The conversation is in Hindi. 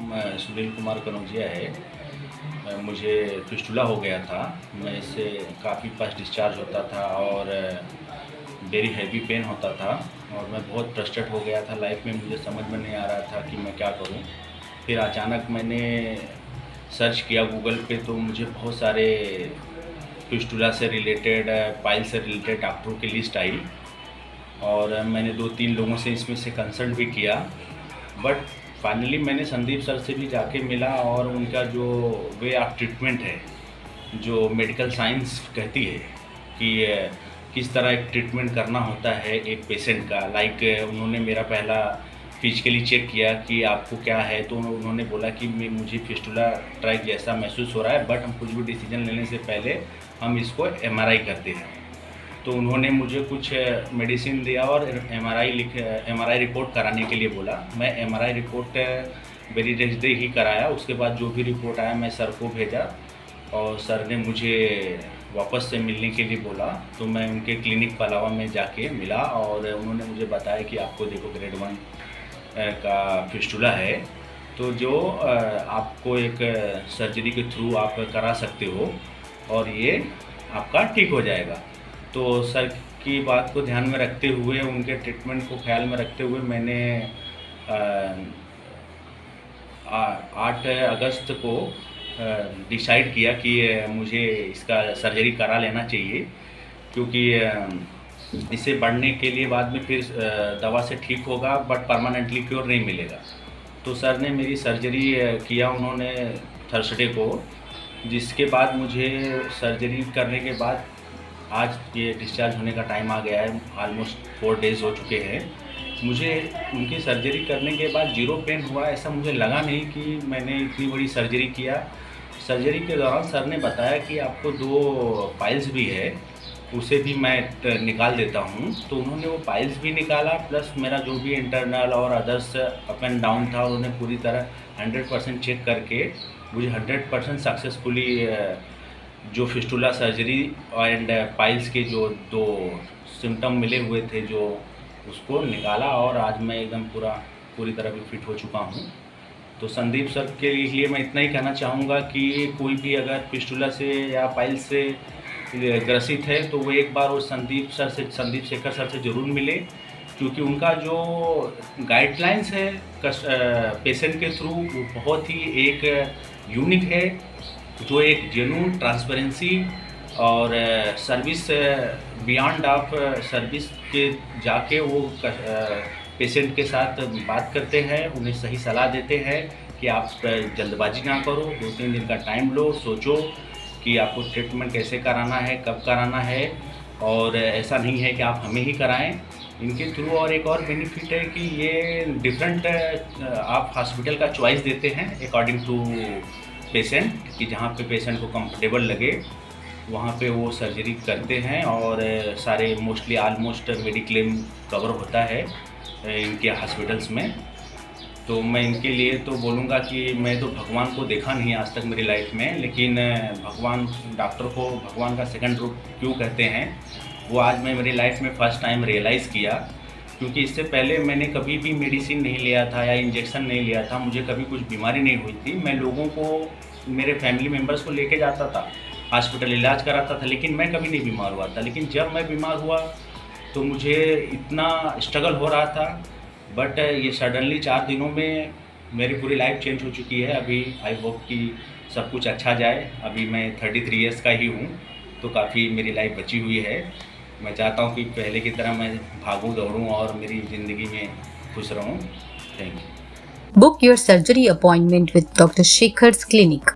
सुनील कुमार कनौजिया है। मुझे फिस्टुला हो गया था। मैं इससे काफ़ी फास्ट डिस्चार्ज होता था और वेरी हैवी पेन होता था और मैं बहुत फ्रस्ट्रेट हो गया था लाइफ में। मुझे समझ में नहीं आ रहा था कि मैं क्या करूं। फिर अचानक मैंने सर्च किया गूगल पे, तो मुझे बहुत सारे फिस्टुला से रिलेटेड, पाइल से रिलेटेड डॉक्टरों की लिस्ट आई और मैंने 2-3 लोगों से इसमें से कंसल्ट भी किया। बट फाइनली मैंने संदीप सर से भी जाके मिला और उनका जो वे ऑफ ट्रीटमेंट है, जो मेडिकल साइंस कहती है कि किस तरह एक ट्रीटमेंट करना होता है एक पेशेंट का। लाइक उन्होंने मेरा पहला फिजिकली चेक किया कि आपको क्या है, तो उन्होंने बोला कि मुझे फिस्टुला ट्रैक जैसा महसूस हो रहा है, बट हम कुछ भी डिसीजन लेने से पहले हम इसको MRI करते हैं। तो उन्होंने मुझे कुछ मेडिसिन दिया और MRI रिपोर्ट कराने के लिए बोला। मैं MRI report very next day ही कराया। उसके बाद जो भी रिपोर्ट आया मैं सर को भेजा और सर ने मुझे वापस से मिलने के लिए बोला। तो मैं उनके क्लिनिक पलावा में जाके मिला और उन्होंने मुझे बताया कि आपको देखो ग्रेड 1 का फिस्टुला है, तो जो आपको एक सर्जरी के थ्रू आप करा सकते हो और ये आपका ठीक हो जाएगा। तो सर की बात को ध्यान में रखते हुए, उनके ट्रीटमेंट को ख्याल में रखते हुए मैंने 8 अगस्त को डिसाइड किया कि मुझे इसका सर्जरी करा लेना चाहिए, क्योंकि इसे बढ़ने के लिए बाद में फिर दवा से ठीक होगा बट परमानेंटली क्योर नहीं मिलेगा। तो सर ने मेरी सर्जरी किया उन्होंने थर्सडे को, जिसके बाद मुझे सर्जरी करने के बाद आज ये डिस्चार्ज होने का टाइम आ गया है। ऑलमोस्ट 4 डेज़ हो चुके हैं। मुझे उनकी सर्जरी करने के बाद 0 पेन हुआ, ऐसा मुझे लगा नहीं कि मैंने इतनी बड़ी सर्जरी किया। सर्जरी के दौरान सर ने बताया कि आपको 2 पाइल्स भी है, उसे भी मैं निकाल देता हूँ। तो उन्होंने वो पाइल्स भी निकाला, प्लस मेरा जो भी इंटरनल और अदर्स अप एंड डाउन था उन्होंने पूरी तरह 100% चेक करके मुझे 100% सक्सेसफुली जो फिस्टुला सर्जरी एंड पाइल्स के जो 2 सिम्टम मिले हुए थे जो उसको निकाला और आज मैं एकदम पूरी तरह भी फिट हो चुका हूँ। तो संदीप सर के लिए मैं इतना ही कहना चाहूँगा कि कोई भी अगर फिस्टुला से या पाइल्स से ग्रसित है तो वो एक बार वो संदीप शेखर सर से ज़रूर मिले, क्योंकि उनका जो गाइडलाइंस है पेशेंट के थ्रू वो बहुत ही एक यूनिक है, जो एक जेन्युइन ट्रांसपेरेंसी और सर्विस बियॉन्ड ऑफ सर्विस के जाके वो पेशेंट के साथ बात करते हैं, उन्हें सही सलाह देते हैं कि आप जल्दबाजी ना करो, 2-3 दिन का टाइम लो, सोचो कि आपको ट्रीटमेंट कैसे कराना है, कब कराना है, और ऐसा नहीं है कि आप हमें ही कराएं। इनके थ्रू और एक और बेनिफिट है कि ये डिफरेंट आप हॉस्पिटल का चॉइस देते हैं अकॉर्डिंग टू पेशेंट, कि जहाँ पे पेशेंट को कंफर्टेबल लगे वहाँ पे वो सर्जरी करते हैं और सारे मोस्टली ऑलमोस्ट मेडिक्लेम कवर होता है इनके हॉस्पिटल्स में। तो मैं इनके लिए तो बोलूँगा कि मैं तो भगवान को देखा नहीं आज तक मेरी लाइफ में, लेकिन डॉक्टर को भगवान का सेकंड रूप क्यों कहते हैं वो आज मैं मेरी लाइफ में फ़र्स्ट टाइम रियलाइज़ किया। क्योंकि इससे पहले मैंने कभी भी मेडिसिन नहीं लिया था या इंजेक्शन नहीं लिया था, मुझे कभी कुछ बीमारी नहीं हुई थी। मैं लोगों को, मेरे फैमिली मेम्बर्स को लेके जाता था हॉस्पिटल, इलाज कराता था, लेकिन मैं कभी नहीं बीमार हुआ था। लेकिन जब मैं बीमार हुआ तो मुझे इतना स्ट्रगल हो रहा था, बट ये सडनली 4 दिनों में मेरी पूरी लाइफ चेंज हो चुकी है। अभी आई होप कि सब कुछ अच्छा जाए। अभी मैं 33 ईयर्स का ही हूँ, तो काफ़ी मेरी लाइफ बची हुई है। मैं चाहता हूँ कि पहले की तरह मैं भागूं दौड़ूं और मेरी ज़िंदगी में खुश रहूं। Thank you. Book your surgery appointment with Dr. Shekhar's clinic.